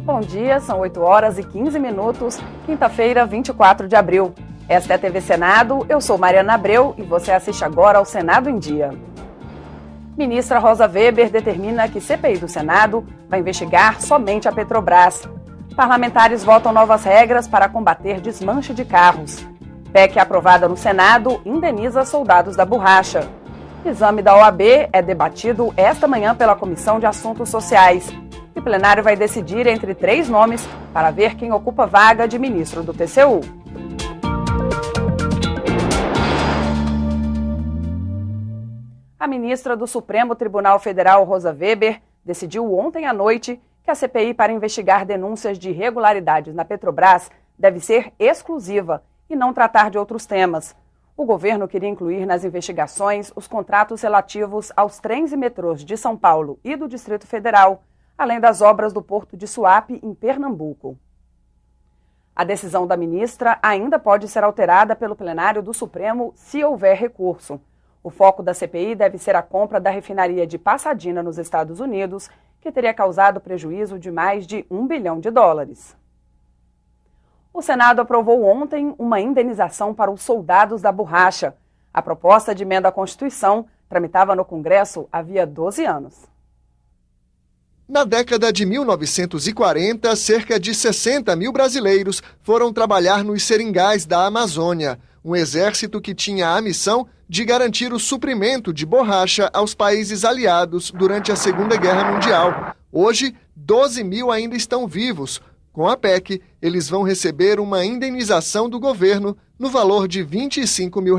Bom dia, são 8 horas e 15 minutos, quinta-feira, 24 de abril. Esta é a TV Senado, eu sou Mariana Abreu e você assiste agora ao Senado em Dia. Ministra Rosa Weber determina que CPI do Senado vai investigar somente a Petrobras. Parlamentares votam novas regras para combater desmanche de carros. PEC aprovada no Senado indeniza soldados da borracha. Exame da OAB é debatido esta manhã pela Comissão de Assuntos Sociais. E o plenário vai decidir entre 3 nomes para ver quem ocupa vaga de ministro do TCU. A ministra do Supremo Tribunal Federal, Rosa Weber, decidiu ontem à noite que a CPI para investigar denúncias de irregularidades na Petrobras deve ser exclusiva e não tratar de outros temas. O governo queria incluir nas investigações os contratos relativos aos trens e metrôs de São Paulo e do Distrito Federal, além das obras do Porto de Suape, em Pernambuco. A decisão da ministra ainda pode ser alterada pelo plenário do Supremo se houver recurso. O foco da CPI deve ser a compra da refinaria de Pasadena, nos Estados Unidos, que teria causado prejuízo de mais de US$1 bilhão. O Senado aprovou ontem uma indenização para os soldados da borracha. A proposta de emenda à Constituição tramitava no Congresso havia 12 anos. Na década de 1940, cerca de 60 mil brasileiros foram trabalhar nos seringais da Amazônia, um exército que tinha a missão de garantir o suprimento de borracha aos países aliados durante a Segunda Guerra Mundial. Hoje, 12 mil ainda estão vivos. Com a PEC, eles vão receber uma indenização do governo no valor de R$25 mil.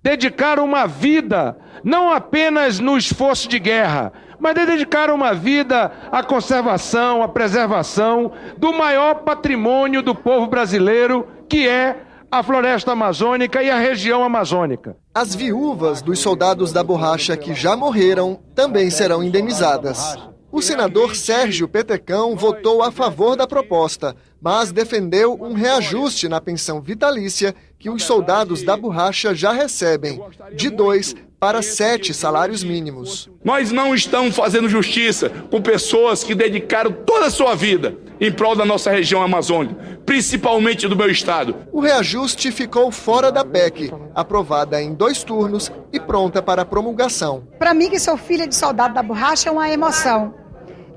Dedicaram uma vida, não apenas no esforço de guerra, mas dedicaram uma vida à conservação, à preservação do maior patrimônio do povo brasileiro, que é a floresta amazônica e a região amazônica. As viúvas dos soldados da borracha que já morreram também serão indenizadas. O senador Sérgio Petecão votou a favor da proposta, mas defendeu um reajuste na pensão vitalícia que os soldados da borracha já recebem, de 2 para 7 salários mínimos. Nós não estamos fazendo justiça com pessoas que dedicaram toda a sua vida em prol da nossa região amazônica, principalmente do meu estado. O reajuste ficou fora da PEC, aprovada em 2 turnos e pronta para promulgação. Para mim, que sou filha de soldado da borracha, é uma emoção.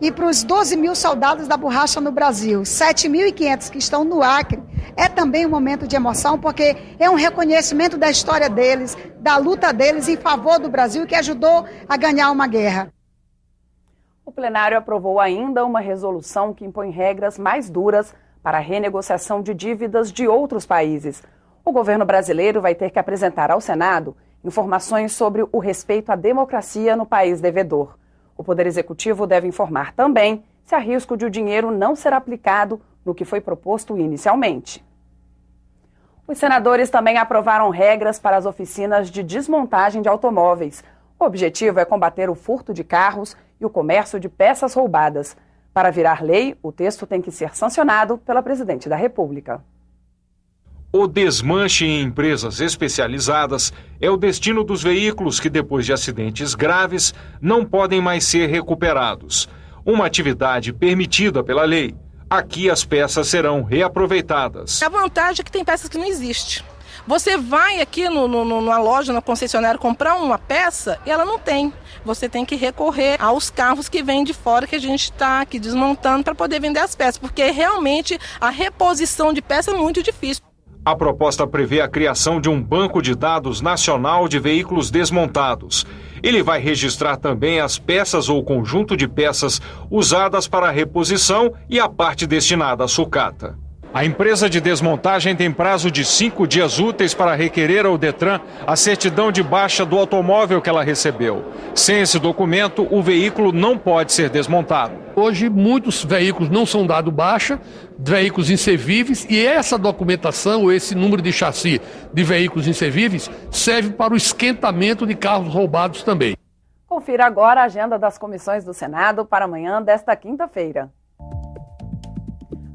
E para os 12 mil soldados da borracha no Brasil, 7.500 que estão no Acre, é também um momento de emoção, porque é um reconhecimento da história deles, da luta deles em favor do Brasil, que ajudou a ganhar uma guerra. O plenário aprovou ainda uma resolução que impõe regras mais duras para a renegociação de dívidas de outros países. O governo brasileiro vai ter que apresentar ao Senado informações sobre o respeito à democracia no país devedor. O Poder Executivo deve informar também se há risco de o dinheiro não ser aplicado no que foi proposto inicialmente. Os senadores também aprovaram regras para as oficinas de desmontagem de automóveis. O objetivo é combater o furto de carros e o comércio de peças roubadas. Para virar lei, o texto tem que ser sancionado pela Presidente da República. O desmanche em empresas especializadas é o destino dos veículos que, depois de acidentes graves, não podem mais ser recuperados. Uma atividade permitida pela lei. Aqui as peças serão reaproveitadas. A vantagem é que tem peças que não existem. Você vai aqui numa loja, na concessionária, comprar uma peça e ela não tem. Você tem que recorrer aos carros que vêm de fora, que a gente está aqui desmontando para poder vender as peças, porque realmente a reposição de peça é muito difícil. A proposta prevê a criação de um banco de dados nacional de veículos desmontados. Ele vai registrar também as peças ou conjunto de peças usadas para a reposição e a parte destinada à sucata. A empresa de desmontagem tem prazo de 5 dias úteis para requerer ao Detran a certidão de baixa do automóvel que ela recebeu. Sem esse documento, o veículo não pode ser desmontado. Hoje, muitos veículos não são dados baixa, veículos inservíveis, e essa documentação, esse número de chassi de veículos inservíveis, serve para o esquentamento de carros roubados também. Confira agora a agenda das comissões do Senado para amanhã desta quinta-feira.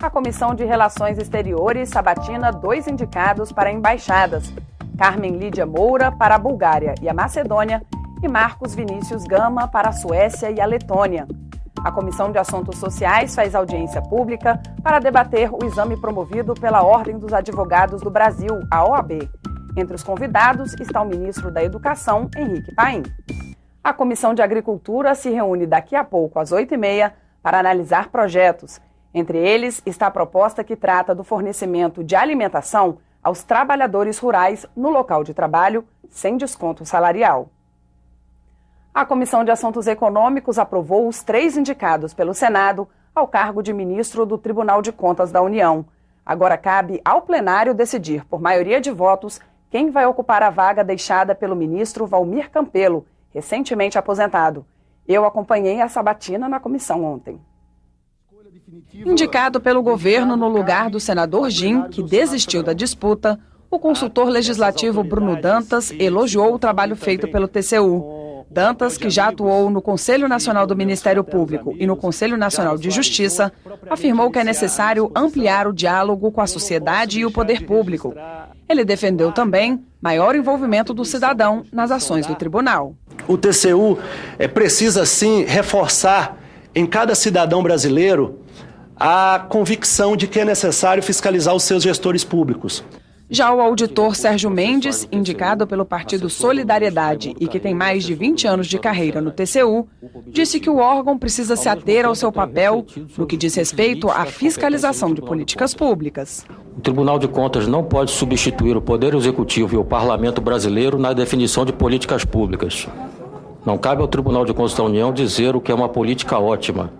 A Comissão de Relações Exteriores sabatina 2 indicados para embaixadas: Carmen Lídia Moura para a Bulgária e a Macedônia e Marcos Vinícius Gama para a Suécia e a Letônia. A Comissão de Assuntos Sociais faz audiência pública para debater o exame promovido pela Ordem dos Advogados do Brasil, a OAB. Entre os convidados está o ministro da Educação, Henrique Paim. A Comissão de Agricultura se reúne daqui a pouco, às 8h30, para analisar projetos. Entre eles está a proposta que trata do fornecimento de alimentação aos trabalhadores rurais no local de trabalho, sem desconto salarial. A Comissão de Assuntos Econômicos aprovou os 3 indicados pelo Senado ao cargo de ministro do Tribunal de Contas da União. Agora cabe ao plenário decidir, por maioria de votos, quem vai ocupar a vaga deixada pelo ministro Valmir Campelo, recentemente aposentado. Eu acompanhei a sabatina na comissão ontem. Indicado pelo governo no lugar do senador Jim, que desistiu da disputa, o consultor legislativo Bruno Dantas elogiou o trabalho feito pelo TCU. Dantas, que já atuou no Conselho Nacional do Ministério Público e no Conselho Nacional de Justiça, afirmou que é necessário ampliar o diálogo com a sociedade e o poder público. Ele defendeu também maior envolvimento do cidadão nas ações do tribunal. O TCU precisa, sim, reforçar em cada cidadão brasileiro a convicção de que é necessário fiscalizar os seus gestores públicos. Já o auditor Sérgio Mendes, indicado pelo Partido Solidariedade e que tem mais de 20 anos de carreira no TCU, disse que o órgão precisa se ater ao seu papel no que diz respeito à fiscalização de políticas públicas. O Tribunal de Contas não pode substituir o Poder Executivo e o Parlamento brasileiro na definição de políticas públicas. Não cabe ao Tribunal de Contas da União dizer o que é uma política ótima,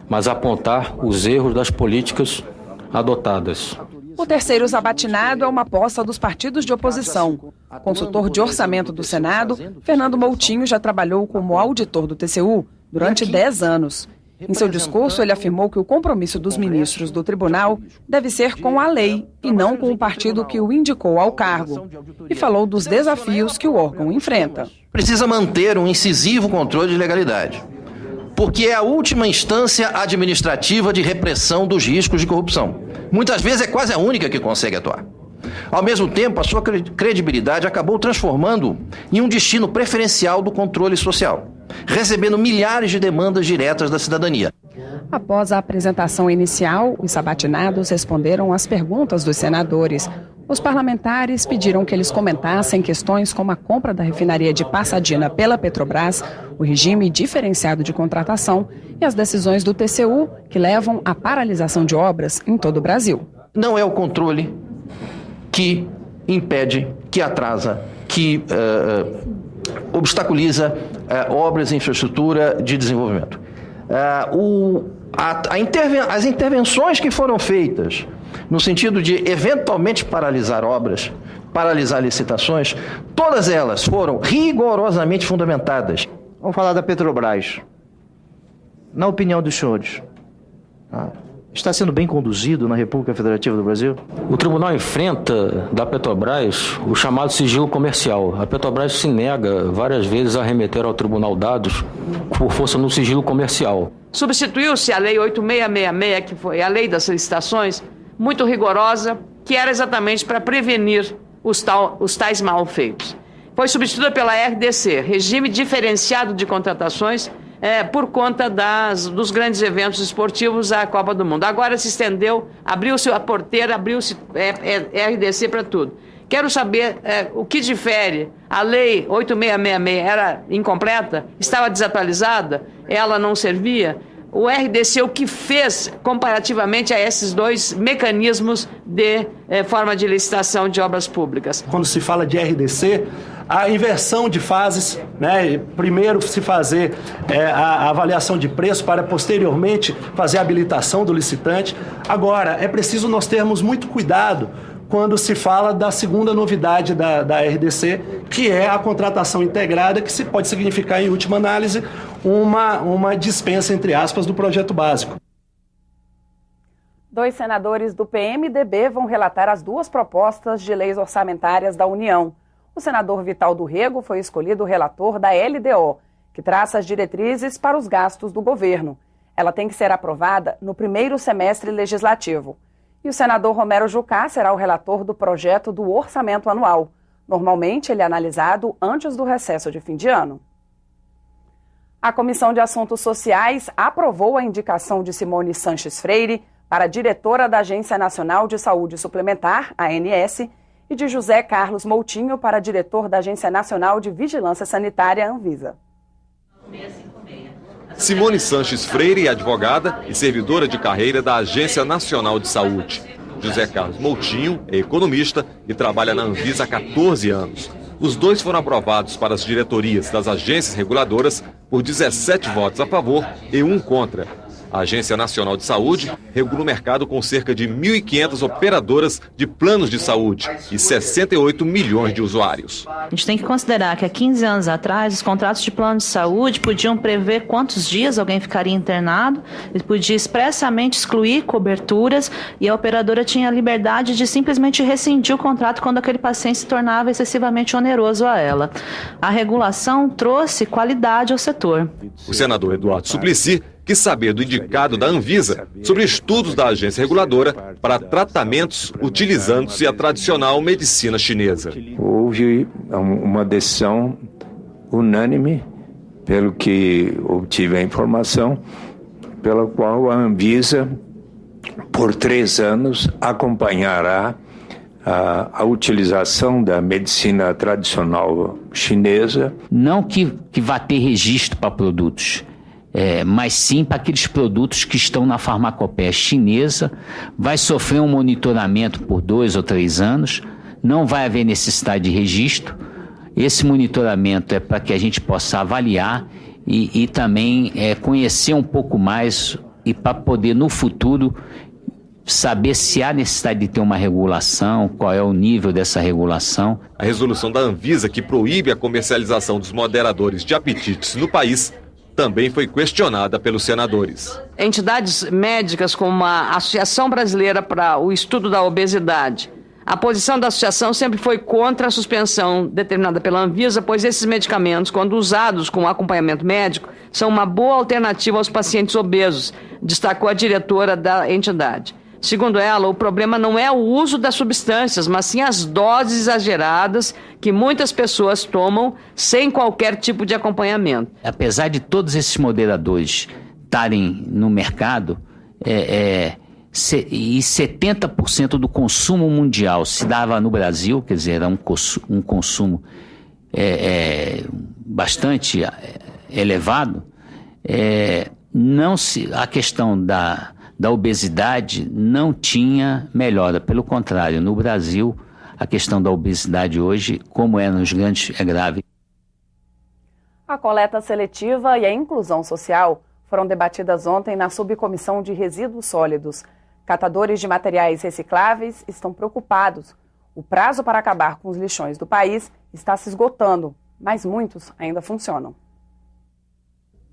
mas apontar os erros das políticas adotadas. O terceiro sabatinado é uma aposta dos partidos de oposição. Consultor de orçamento do Senado, Fernando Moutinho já trabalhou como auditor do TCU durante 10 anos. Em seu discurso, ele afirmou que o compromisso dos ministros do tribunal deve ser com a lei e não com o partido que o indicou ao cargo. E falou dos desafios que o órgão enfrenta. Precisa manter um incisivo controle de legalidade, porque é a última instância administrativa de repressão dos riscos de corrupção. Muitas vezes é quase a única que consegue atuar. Ao mesmo tempo, a sua credibilidade acabou transformando em um destino preferencial do controle social, recebendo milhares de demandas diretas da cidadania. Após a apresentação inicial, os sabatinados responderam às perguntas dos senadores. Os parlamentares pediram que eles comentassem questões como a compra da refinaria de Passadina pela Petrobras, o regime diferenciado de contratação e as decisões do TCU que levam à paralisação de obras em todo o Brasil. Não é o controle que impede, que atrasa, que obstaculiza obras de infraestrutura de desenvolvimento. As intervenções que foram feitas no sentido de eventualmente paralisar obras, paralisar licitações, todas elas foram rigorosamente fundamentadas. Vamos falar da Petrobras. Na opinião dos senhores, está sendo bem conduzido na República Federativa do Brasil? O tribunal enfrenta da Petrobras o chamado sigilo comercial. A Petrobras se nega várias vezes a remeter ao tribunal dados por força no sigilo comercial. Substituiu-se a Lei 8666, que foi a lei das licitações, muito rigorosa, que era exatamente para prevenir os tais mal-feitos. Foi substituída pela RDC, Regime Diferenciado de Contratações, por conta dos grandes eventos esportivos, a Copa do Mundo. Agora se estendeu, abriu-se a porteira, abriu-se RDC para tudo. Quero saber o que difere. A Lei 8666 era incompleta, estava desatualizada, ela não servia. O RDC, o que fez comparativamente a esses dois mecanismos de forma de licitação de obras públicas? Quando se fala de RDC, a inversão de fases, né? Primeiro se fazer a avaliação de preço para posteriormente fazer a habilitação do licitante. Agora, é preciso nós termos muito cuidado quando se fala da segunda novidade da RDC, que é a contratação integrada, que pode significar, em última análise, uma dispensa, entre aspas, do projeto básico. 2 senadores do PMDB vão relatar as 2 propostas de leis orçamentárias da União. O senador Vital do Rego foi escolhido relator da LDO, que traça as diretrizes para os gastos do governo. Ela tem que ser aprovada no primeiro semestre legislativo. E o senador Romero Jucá será o relator do projeto do orçamento anual. Normalmente, ele é analisado antes do recesso de fim de ano. A Comissão de Assuntos Sociais aprovou a indicação de Simone Sanches Freire para diretora da Agência Nacional de Saúde Suplementar, ANS, e de José Carlos Moutinho para diretor da Agência Nacional de Vigilância Sanitária, Anvisa. Simone Sanches Freire é advogada e servidora de carreira da Agência Nacional de Saúde. José Carlos Moutinho é economista e trabalha na Anvisa há 14 anos. Os dois foram aprovados para as diretorias das agências reguladoras por 17 votos a favor e 1 contra. A Agência Nacional de Saúde regula o mercado com cerca de 1.500 operadoras de planos de saúde e 68 milhões de usuários. A gente tem que considerar que há 15 anos atrás, os contratos de plano de saúde podiam prever quantos dias alguém ficaria internado, e podia expressamente excluir coberturas, e a operadora tinha a liberdade de simplesmente rescindir o contrato quando aquele paciente se tornava excessivamente oneroso a ela. A regulação trouxe qualidade ao setor. O senador Eduardo Suplicy quis saber do indicado da Anvisa sobre estudos da agência reguladora para tratamentos utilizando-se a tradicional medicina chinesa. Houve uma decisão unânime, pelo que obtive a informação, pela qual a Anvisa, por 3 anos, acompanhará a utilização da medicina tradicional chinesa. Não que vá ter registro para produtos, mas sim para aqueles produtos que estão na farmacopeia chinesa, vai sofrer um monitoramento por 2 ou 3 anos, não vai haver necessidade de registro. Esse monitoramento é para que a gente possa avaliar e também conhecer um pouco mais e para poder no futuro saber se há necessidade de ter uma regulação, qual é o nível dessa regulação. A resolução da Anvisa que proíbe a comercialização dos moderadores de apetites no país também foi questionada pelos senadores. Entidades médicas como a Associação Brasileira para o Estudo da Obesidade, a posição da associação sempre foi contra a suspensão determinada pela Anvisa, pois esses medicamentos, quando usados com acompanhamento médico, são uma boa alternativa aos pacientes obesos, destacou a diretora da entidade. Segundo ela, o problema não é o uso das substâncias, mas sim as doses exageradas que muitas pessoas tomam sem qualquer tipo de acompanhamento. Apesar de todos esses moderadores estarem no mercado, e 70% do consumo mundial se dava no Brasil, quer dizer, era um consumo bastante elevado, a questão da obesidade não tinha melhora. Pelo contrário, no Brasil, a questão da obesidade hoje, como é nos grandes, é grave. A coleta seletiva e a inclusão social foram debatidas ontem na Subcomissão de Resíduos Sólidos. Catadores de materiais recicláveis estão preocupados. O prazo para acabar com os lixões do país está se esgotando, mas muitos ainda funcionam.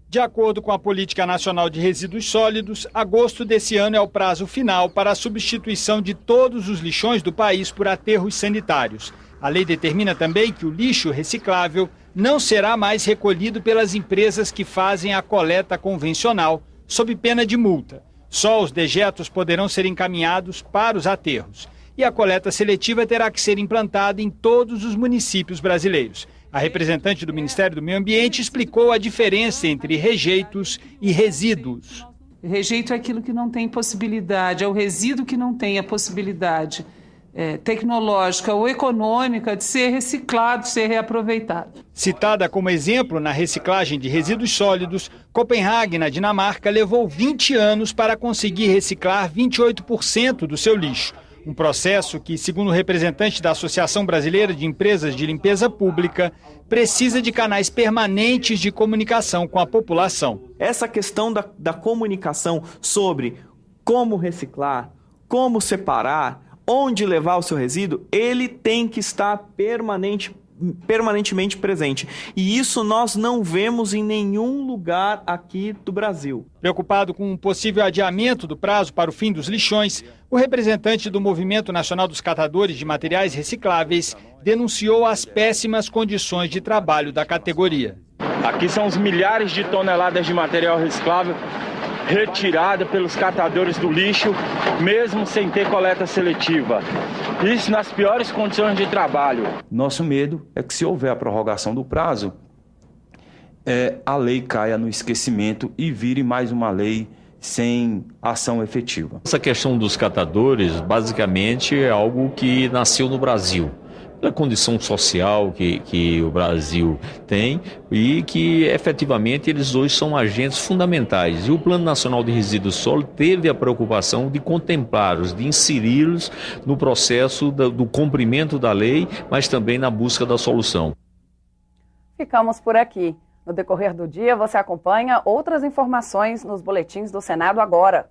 De acordo com a Política Nacional de Resíduos Sólidos, agosto desse ano é o prazo final para a substituição de todos os lixões do país por aterros sanitários. A lei determina também que o lixo reciclável não será mais recolhido pelas empresas que fazem a coleta convencional, sob pena de multa. Só os dejetos poderão ser encaminhados para os aterros. E a coleta seletiva terá que ser implantada em todos os municípios brasileiros. A representante do Ministério do Meio Ambiente explicou a diferença entre rejeitos e resíduos. Rejeito é aquilo que não tem possibilidade, é o resíduo que não tem a possibilidade tecnológica ou econômica de ser reciclado, ser reaproveitado. Citada como exemplo na reciclagem de resíduos sólidos, Copenhague, na Dinamarca, levou 20 anos para conseguir reciclar 28% do seu lixo. Um processo que, segundo o representante da Associação Brasileira de Empresas de Limpeza Pública, precisa de canais permanentes de comunicação com a população. Essa questão da comunicação sobre como reciclar, como separar, onde levar o seu resíduo, ele tem que estar permanentemente presente. E isso nós não vemos em nenhum lugar aqui do Brasil. Preocupado com um possível adiamento do prazo para o fim dos lixões, o representante do Movimento Nacional dos Catadores de Materiais Recicláveis denunciou as péssimas condições de trabalho da categoria. Aqui são os milhares de toneladas de material reciclável retirada pelos catadores do lixo, mesmo sem ter coleta seletiva. Isso nas piores condições de trabalho. Nosso medo é que, se houver a prorrogação do prazo, a lei caia no esquecimento e vire mais uma lei sem ação efetiva. Essa questão dos catadores, basicamente, é algo que nasceu no Brasil. Da condição social que o Brasil tem e que efetivamente eles hoje são agentes fundamentais. E o Plano Nacional de Resíduos Sólidos teve a preocupação de contemplá-los, de inseri-los no processo do cumprimento da lei, mas também na busca da solução. Ficamos por aqui. No decorrer do dia, você acompanha outras informações nos boletins do Senado Agora.